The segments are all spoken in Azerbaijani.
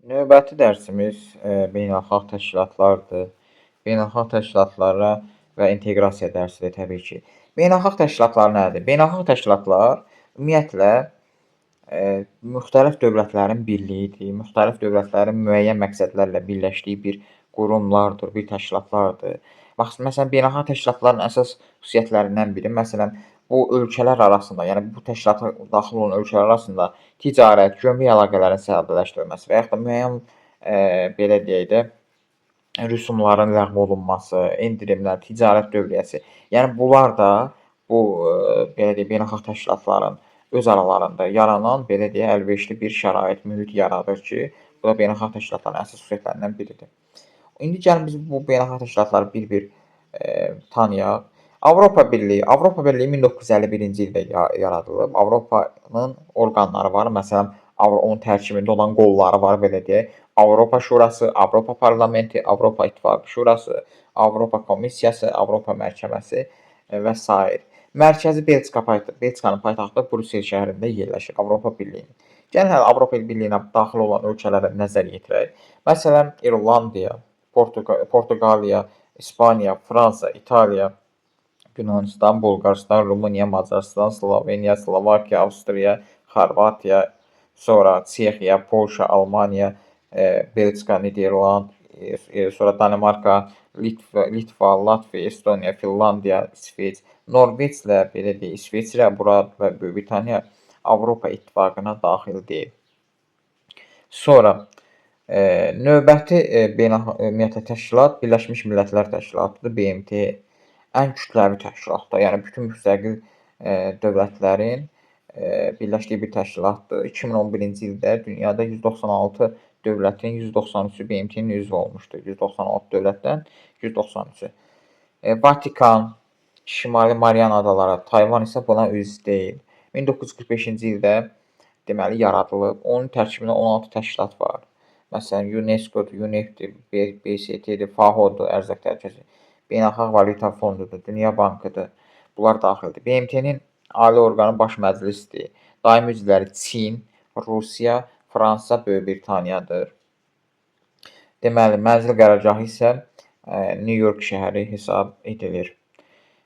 Növbəti dərsimiz beynəlxalq təşkilatlardır. Beynəlxalq təşkilatlara və inteqrasiya dərsidir təbii ki. Beynəlxalq təşkilatlar nədir? Beynəlxalq təşkilatlar ümumiyyətlə müxtəlif dövlətlərin birliyidir. Müxtəlif dövlətlərin müəyyən məqsədlərlə birləşdiyi bir qurumlardır, bir təşkilatlardır. Məsələn, beynəlxalq təşkilatların əsas xüsusiyyətlərindən biri, məsələn, bu ölkələr arasında, yəni bu təşkilata daxil olan ölkələr arasında ticarət, gömrük əlaqələrinin səbəbləşdirilməsi və yaxud da müəyyən belə deyək də rüsumların ləğv olunması, endirimlər, ticarət dövriyyəsi. Yəni bunlar da bu belə deyək beynəlxalq təşkilatların öz aralarında yaranan belə deyək əlverişli bir şərait, mühit yaradır ki, bu da beynəlxalq təşkilatların əsas xüsusiyyətlərindən biridir. İndi gəlin biz bu beynəlxalq təşkilatları bir-bir tanıyaq. Avropa Birliyi 1951-ci ildə yaradılıb. Avropanın orqanları var. Məsələn, onun tərkibində olan qolları var, belə deyək. Avropa Şurası, Avropa Parlamenti, Avropa İttifaqı Şurası, Avropa Komissiyası, Avropa Məhkəməsi və s. Mərkəzi Belçikanın paytaxtı Brüssel şəhərində yerləşir Avropa Birliyinin. Gəlin hələ Avropa Birliyinə daxil olan ölkələrə nəzər yetirək. Məsələn, İrlandiya, Portuqaliya, İspaniya, Fransa, İtaliya, Yunanistan, Bolqarıstan, Rumıniya, Macarıstan, Sloveniya, Slovakiya, Avstriya, Xorvatiya, sonra Çexiya, Polşa, Almaniya, Belçika, Niderland, sonra Danimarka, Litva, Latviya, Estoniya, Finlandiya, İsveç, Norveçlə belə deyək, İsveçrə, bura və Böyük Britaniya Avropa İttifaqına daxil deyil. Sonra növbəti ümumiyyətlə təşkilat Birləşmiş Millətlər Təşkilatıdır, BMT. Ən kütləvi təşkilatdır. Yəni bütün müstəqil dövlətlərin birləşdiyi bir təşkilatdır. 2011-ci ildə dünyada 196 dövlətin 193-ü BMT-nin üzvü olmuşdur. 196 dövlətdən 193-ü. Vatikan, Şimali Mariana Adaları, Tayvan isə buna üzv deyil. 1945-ci ildə deməli yaradılıb. Onun tərkibində 16 təşkilat var. Məsələn, UNESCO-dur, UNEP-dir, BST-dir, FAO-dur, Ərzaq Təhlükəsizliyi, Beynəlxalq Valyuta Fondudur, Dünya Bankıdır. Bunlar daxildir. BMT-nin ali orqanı Baş Məclisdir. Daimi üzvləri Çin, Rusiya, Fransa, Böyük Britaniyadır. Deməli, mənzil qərargahı isə New York şəhəri hesab edilir.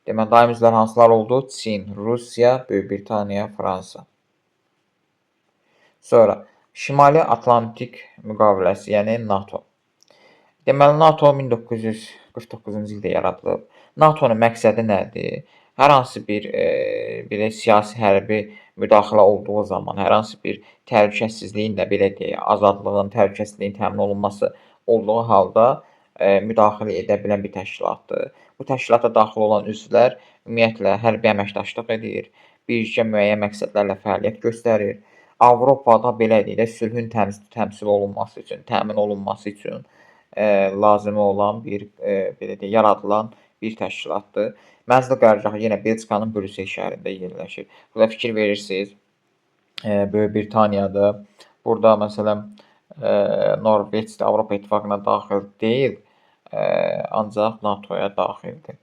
Deməli, daimi üzvlər hansılar oldu? Çin, Rusiya, Böyük Britaniya, Fransa. Sonra Şimali Atlantik müqaviləsi, yəni NATO. Deməli, NATO 1949-cu ildə yaradılıb. NATO'nun məqsədi nədir? Hər hansı bir belə siyasi hərbi müdaxilə olduğu zaman, hər hansı bir təhlükəsizliyin də belə deyək, azadlığın, təhlükəsizliyin təmin olunması olduğu halda müdaxilə edə bilən bir təşkilatdır. Bu təşkilata daxil olan üzvlər ümumiyyətlə hərbi əməkdaşlıq edir, birgə müəyyən məqsədlərlə fəaliyyət göstərir. Avropada belə deyək də sülhün təmsil olunması üçün, təmin olunması üçün lazımi olan bir belə deyək yaradılan bir təşkilatdır. Mənzil qərargahı yenə Belçikanın Brüssel şəhərində yerləşir. Burada fikir verirsiniz, Böyük Britaniyada, burada məsələn Norveç də Avropa İttifaqına daxil deyil, ancaq NATO-ya daxildir.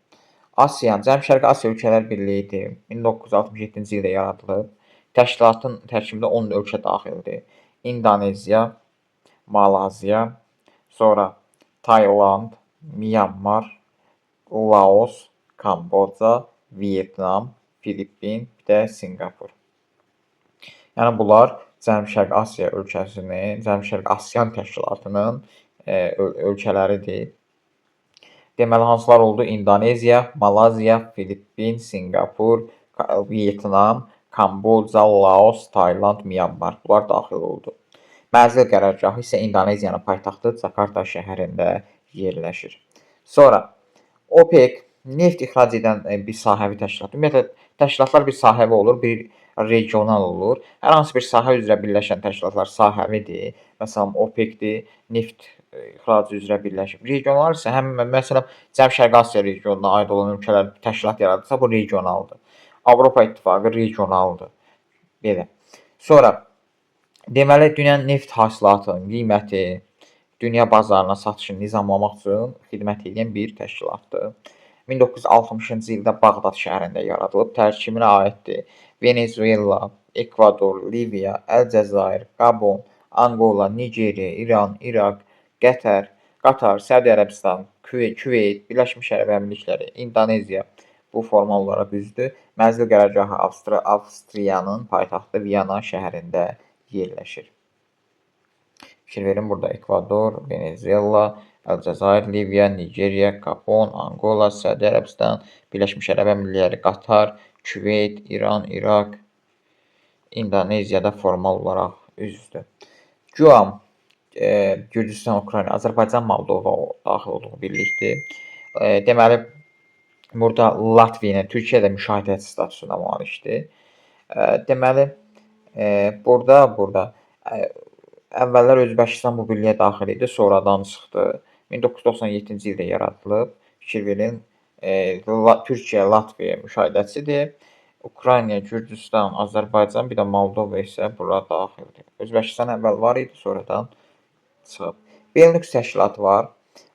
ASEAN, Cənub-Şərqi Asiya Ölkələr Birliyidir. 1967-ci ildə yaradılıb. Təşkilatın tərkibində 10 ölkə daxildir. İndoneziya, Malayziya, sonra Tayland, Myanmar, Laos, Kamboca, Vyetnam, Filippin, bir də Sinqapur. Yəni bunlar Cənub-Şərqi Asiya ölkəsinin, Cənub-Şərqi ASEAN təşkilatının ölkələridir. Deməli, hansılar oldu? İndoneziya, Malayziya, Filippin, Sinqapur, Vyetnam, Kamboca, Laos, Tayland, Myanmar. Bunlar daxil oldu. Mənzil qərargahı isə İndoneziyanın paytaxtı Cakarta şəhərində yerləşir. Sonra OPEC neft ixrac edən bir sahəvi təşkilat. Ümumiyyətlə təşkilatlar bir sahəvi olur, bir regional olur. Hər hansı bir sahə üzrə birləşən təşkilatlar sahəvidir. Məsələn, OPEC-dir, neft ixracı üzrə birləşib. Regional isə məsələn Cənub-Şərqi Asiya regionuna aid olan ölkələr təşkilat yaradırsa, bu regionaldır. Avropa İttifaqı regionaldır. Belə. Sonra deməli dünyanın neft hasilatının qiyməti dünya bazarına satışını nizamlamaq üçün xidmət edən bir təşkilatdır. 1960-cı ildə Bağdad şəhərində yaradılıb, tərkibinə aiddir Venezuela, Ekvador, Liviya, Əlcəzair, Qabon, Anqola, Nigeriya, İran, İraq, Qatar, Səudiyyə Ərəbistan, Küveyt, Birləşmiş Ərəb Əmirlikləri, İndoneziya bu formal olaraq üzvdür. Mənzil qərargahı Avstriyanın paytaxtı Viyana şəhərində yerləşir. Fikir verin, burada Ekvador, Venezuela, Əlcəzair, Liviya, Nigeriya, Gabon, Anqola, Səudiyyə Ərəbistan, Birləşmiş Ərəb Əmirlikləri, Qatar, Küveyt, İran, İraq, İndoneziyada formal olaraq üzvdür. Guam, Gürcüstan, Ukrayna, Azərbaycan, Moldova daxil olduğu birlikdir. Deməli, burada Latviya ilə Türkiyə də müşahidəçi statusuna malikdir. Deməli, burada əvvəllər Özbəkistan bu birliyə daxil idi, sonradan çıxdı. 1997-ci ildə yaradılıb. Fikir verin, Türkiyə, Latviya müşahidəçidir. Ukrayna, Gürcüstan, Azərbaycan, bir də Moldova isə bura daxildir. Özbəkistan əvvəl var idi, sonradan çıxıb. Benelux təşkilatı var.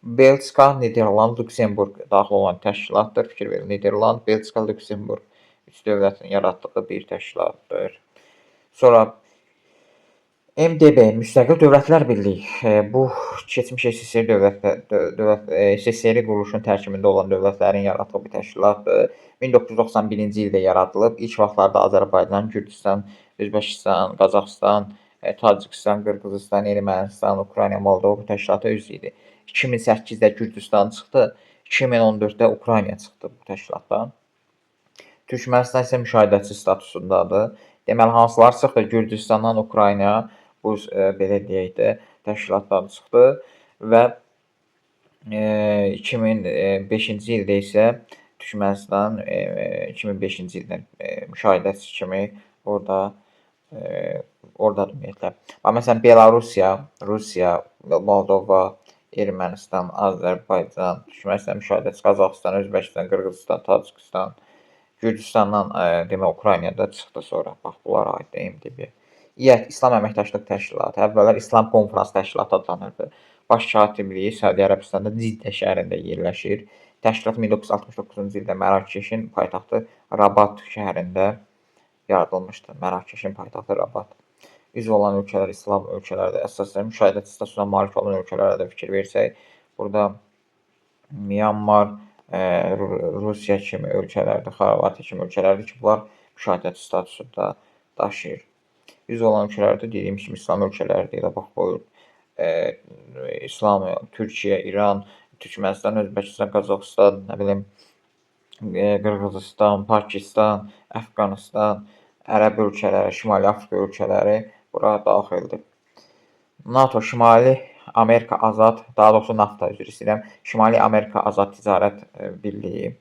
Belçika, Niderland, Lüksemburq daxil olan təşkilatdır. Fikir verin, Niderland, Belçika, Lüksemburq üç dövlətin yaratdığı bir təşkilatdır. Sonra MDB, Müstəqil Dövlətlər Birliyi, bu keçmiş SSR quruluşunun tərkibində olan dövlətlərin yaratdığı bir təşkilatdır. 1991-ci ildə yaradılıb. İlk vaxtlarda Azərbaycan, Gürcüstan, Özbəkistan, Qazaxıstan, Tacikistan, Qırğızistan, Ermənistan, Ukrayna, Moldova bu təşkilata üzv idi. 2008-də Gürcüstan çıxdı, 2014-də Ukrayna çıxdı bu təşkilatdan. Türkmənistan isə müşahidəçi statusundadır. Deməli, hansılar çıxdı? Gürcüstandan Ukrayna bu belə deyək də təşkilatdan çıxdı və 2005-ci ildə isə Türkmənistan 2005-ci ildən müşahidəçi kimi ordadır ümumiyyətlə. Məsələn, Belarusiya, Rusiya, Moldova, Ermənistan, Azərbaycan, Türkmənistan müşahidəçi, Qazaxıstan, Özbəkistan, Qırğızistan, Tacikistan, Gürcüstandan demək Ukraynada çıxdı sonra. Bax, bunlara aiddir MDB. İƏT, İslam Əməkdaşlıq Təşkilatı, əvvəllər İslam Konfrans Təşkilatı adlanırdı. Baş katibliyi Səudiyyə Ərəbistanda Ciddə şəhərində yerləşir. Təşkilat 1969-cu ildə Mərakeşin paytaxtı Rabat şəhərində yaradılmışdır. Mərakeşin paytaxtı Rabat. Üzv olan ölkələr İslam ölkələrdə əsasən müşahidəçi statusuna malik olan ölkələrə də fikir versək, burada Myanmar, Rusiya kimi ölkələrdir, Xorvatiya kimi ölkələrdir ki, bunlar müşahidəçi statusunda daşıyır. Üzv olan ölkələrdə dediyim kimi İslam ölkələridir. Bax, bu İslam, Türkiyə, İran, Türkmənistan, Özbəkistan, Qazaxıstan, nə bilim, Qırğızistan, Pakistan, Əfqanistan, Ərəb ölkələri, Şimali Afrika ölkələri bura daxildir. NATO, Şimali Amerika Azad, daha doğrusu NAFTA üzr istəyirəm, Şimali Amerika Azad Ticarət Birliyi.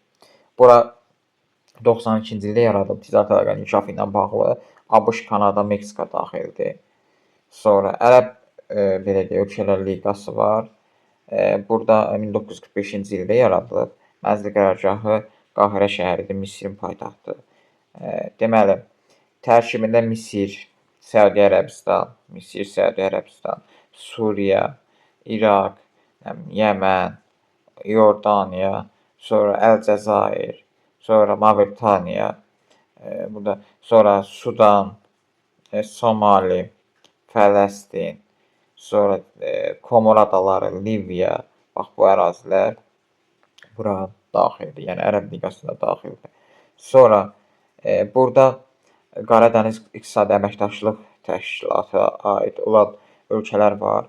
Bura 92-ci ildə yaradılıb, ticarət əlaqənin inkişafı ilə bağlı. ABŞ, Kanada, Meksika daxildir. Sonra Ərəb belə deyək, ölkələr liqası var. Burada 1945-ci ildə yaradılıb. Mənzil qərargahı Qahirə şəhəridir, Misirin paytaxtı. Deməli, tərkibində Misir, Səudiyyə Ərəbistan, Suriya, İraq, Yəmən, Yordaniya, sonra Əlcəzair, sonra Mavritaniya, burada sonra Sudan, Somali, Fələstin, sonra Komor adaları, Liviya, bax bu ərazilər bura daxildir, yəni Ərəb liqasına daxildir. Sonra burada Qaradəniz İqtisadi Əməkdaşlıq Təşkilatına aid olan ölkələr var.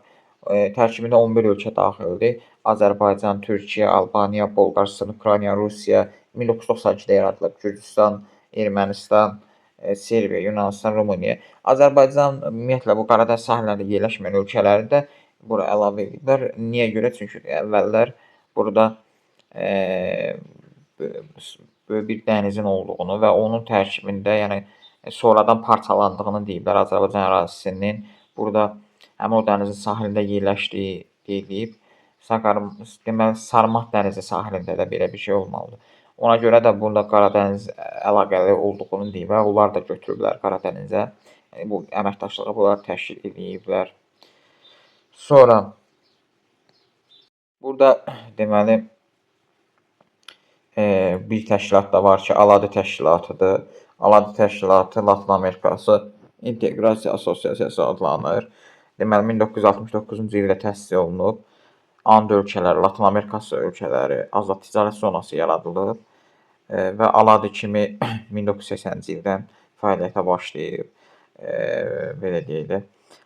Tərkibində 11 ölkə daxildir. Azərbaycan, Türkiyə, Albaniya, Bolqarıstan, Ukrayna, Rusiya, 1992-də yaradılıb. Gürcüstan, Ermənistan, Serbiya, Yunanistan, Rumıniya. Azərbaycan ümumiyyətlə bu Qaradəniz sahillərində yerləşməyən ölkələri də bura əlavə ediblər. Niyə görə? Çünki əvvəllər burada böyük bir dənizin olduğunu və onun tərkibində, yəni sonradan parçalandığını deyiblər Azərbaycan ərazisinin. Burada həmin o dənizin sahilində yerləşdiyi deyilib. Deməli, Sarmat dənizi sahilində də belə bir şey olmalıdır. Ona görə də burada Qaradəniz əlaqəli olduğunu deyib və onlar da götürüblər Qaradənizə. Yəni, bu əməkdaşlığı bunlar təşkil ediblər. Sonra burada deməli bir təşkilat da var ki, Aladi təşkilatıdır. Aladi təşkilatı Latın Amerikası İnteqrasiya Assosiasiyası adlanır. Deməli 1969-cu ildə təsis olunub. And ölkələri, Latın Amerikası ölkələri azad ticarət zonası yaradılıb və ALADI kimi 1980-ci ildən fəaliyyətə başlayıb. Belə deyək də,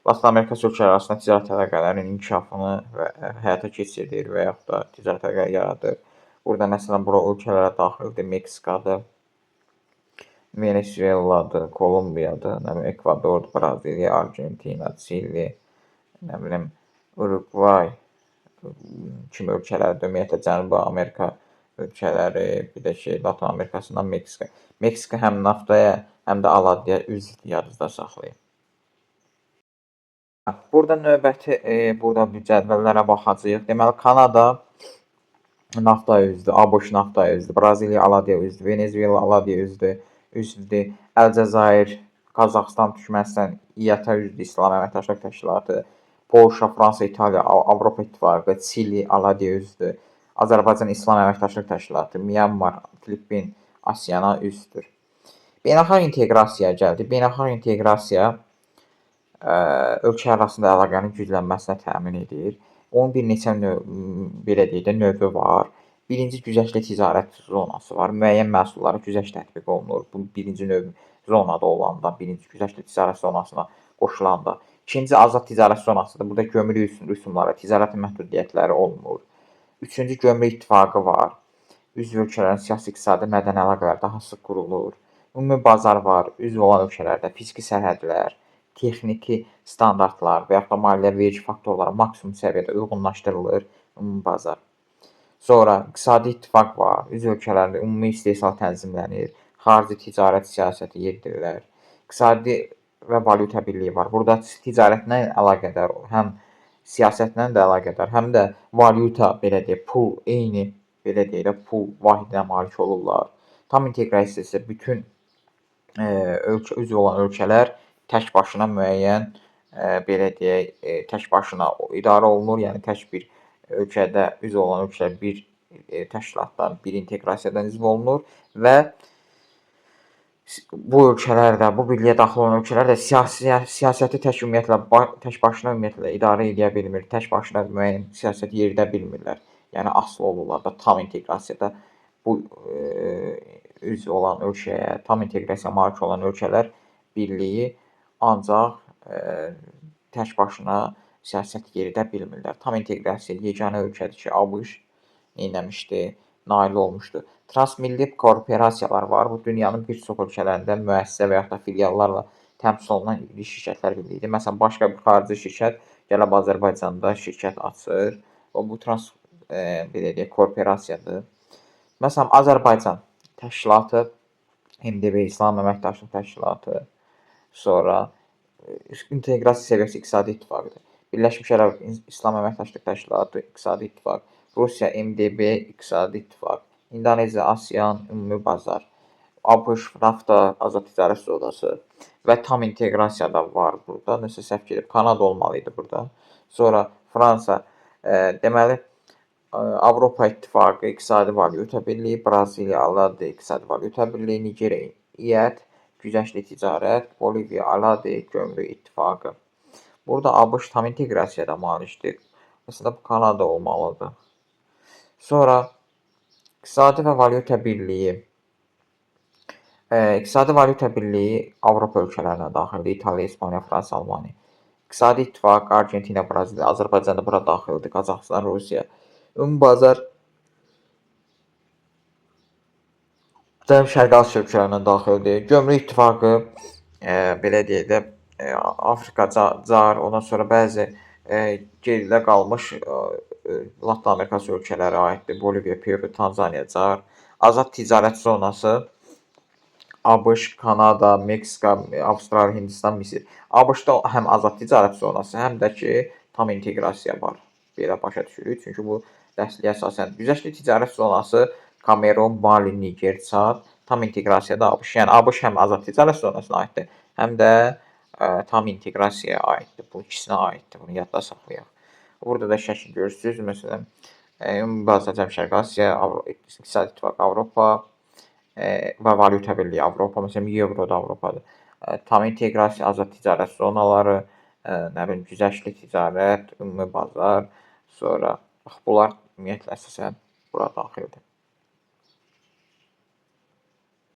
Latın Amerikası ölkələri arasında ticarət əlaqələrinin inkişafını və həyata keçirir və yaxud da ticarət əlaqələri yaradır. Burada məsələn bura ölkələrə daxildir: Meksikadır, Venezueladır, Kolumbiyadır, nə bilim Ekvadordur, Braziliya, Argentina, Çili, nə bilim Uruqvay kimi ölkələrdir. Ümumiyyətlə Cənubi Amerika ölkələri, bir də Latın Amerikasından Meksika. Meksika həm NAFTA-ya, həm də ALAD-ya üzvdür, yadınızda saxlayın. Burada növbəti burada bir cədvəllərə baxacağıq. Deməli Kanada NAFTA-ya üzvdür, ABŞ NAFTA-ya üzvdür, Braziliya ALAD-ya üzvdür, Venezuela ALAD-ya üzvdür, Əlcəzair, Qazaxıstan, Türkmənistan İƏT-ə üzvdür, İslam Əməkdaşlıq Təşkilatı, Polşa, Fransa, İtaliya, Avropa İttifaqı, Çili ALAD-ya üzvdür, Azərbaycan İslam Əməkdaşlıq Təşkilatı, Myanmar, Filippin ASEAN-a üzvdür. Beynəlxalq inteqrasiyaya gəldik. Beynəlxalq inteqrasiya ölkə arasında əlaqənin güclənməsinə təmin edir. Onun bir neçə belə deyək də növü var. Birinci güzəştli ticarət zonası var. Müəyyən məhsullara güzəşt tətbiq olunur. Bu birinci növ zonada olanda, birinci güzəştli ticarət zonasına qoşulanda. İkinci azad ticarət zonasıdır. Burada gömrük rüsumları, ticarət məhdudiyyətləri olmur. Üçüncü gömrük ittifaqı var. Üzv ölkələrin siyasi, iqtisadi, mədəni əlaqələri daha sıx qurulur. Ümumi bazar var. Üzv olan ölkələrdə fiziki sərhədlər, texniki standartlar və yaxud da maliyyə vergi faktorları maksimum səviyyədə uyğunlaşdırılır. Ümumi bazar. Sonra iqtisadi ittifaq var. Üzv ölkələrdə ümumi istehsal tənzimlənir. Xarici ticarət siyasəti yeridilər. İqtisadi və valyuta birliyi var. Burada ticarətlə əlaqədar, həm siyasətlə də əlaqədar, həm də valyuta, belə deyək, pul eyni, belə deyək də, pul vahidinə malik olurlar. Tam inteqrasiya isə bütün üzv olan ölkələr tək başına müəyyən, belə deyək, tək başına idarə olunur. Yəni tək bir ölkədə üzv olan ölkələr bir təşkilatdan, bir inteqrasiyadan üzv olunur və bu ölkələr də, bu birliyə daxil olan ölkələr də siyasəti tək başına ümumiyyətlə idarə edə bilmir. Tək başına müəyyən siyasəti yeridə bilmirlər. Yəni asılı olurlar da tam inteqrasiyada bu üzv olan ölkəyə, tam inteqrasiyaya malik olan ölkələr birliyi ancaq tək başına siyasət yeridə bilmirlər. Tam inteqrasiya yeganə ölkədir ki, ABŞ neynəmişdi, nail olmuşdu. Transmilli korporasiyalar var. Bu dünyanın bir çox ölkələrində müəssisə və yaxud da filiallarla təmsil olunan iri şirkətlər birliyidir. Məsələn, başqa bir xarici şirkət gəlib Azərbaycanda şirkət açır. Bu belə deyək, korporasiyadır. Məsələn, Azərbaycan təşkilatı, MDB İslam Əməkdaşlıq Təşkilatı, sonra inteqrasiya səviyyəsi iqtisadi ittifaqdır. Birləşmiş Ərəb İslam Əməkdaşlıq Təşkilatı, iqtisadi ittifaq, Rusiya MDB, iqtisadi ittifaq, İndoneziya ASEAN, ümumi bazar, ABŞ NAFTA, azad ticarət zonası və tam inteqrasiya da var burada. Nəsə səhv gedib, Kanada olmalı idi burada. Sonra Fransa, deməli Avropa İttifaqı, iqtisadi valyuta birliyi, Braziliya ALAD, iqtisadi valyuta birliyi, Nigeriya İƏT, güzəştli ticarət, Boliviya ALAD, gömrük ittifaqı. Burada ABŞ tam inteqrasiyada malikdir. Məsələn, bu Kanada olmalıdır. Sonra İqtisadi və valyuta birliyi. İqtisadi valyuta birliyi Avropa ölkələrinə daxildir. İtaliya, İspaniya, Fransa, Almaniya. İqtisadi ittifaq Argentina, Braziliya, Azərbaycan da bura daxildir. Qazaxıstan, Rusiya. Ümumi bazar Şərqi Asiya ölkələrinə daxildir. Gömrük ittifaqı belə deyək də, Afrika, CAR, ondan sonra bəzi geridə qalmış Latın Amerikası ölkələri aiddir. Boliviya, Peru, Tanzaniya, CAR. Azad ticarət zonası ABŞ, Kanada, Meksika, Avstraliya, Hindistan, Misir. ABŞ-da həm azad ticarət zonası, həm də ki, tam inteqrasiya var. Belə başa düşürük. Çünki bu dəstəyə əsasən güzəştli ticarət zonası Kamerun, Mali, Niger, Çad, tam inteqrasiyada ABŞ. Yəni ABŞ həm azad ticarət zonasına aiddir, həm də tam inteqrasiyaya aiddir. Bu ikisinə aiddir. Bunu yadda saxlayaq. Burada da şəkil görürsünüz. Məsələn, ümumi bazar Şərqi Asiya, İqtisadi İttifaq Avropa və valyuta birliyi Avropa. Məsələn, Euro da Avropadır. Tam inteqrasiya, azad ticarət zonaları, nə bilim, güzəştli ticarət, ümumi bazar, sonra bax bunlar ümumiyyətlə əsasən bura daxildir.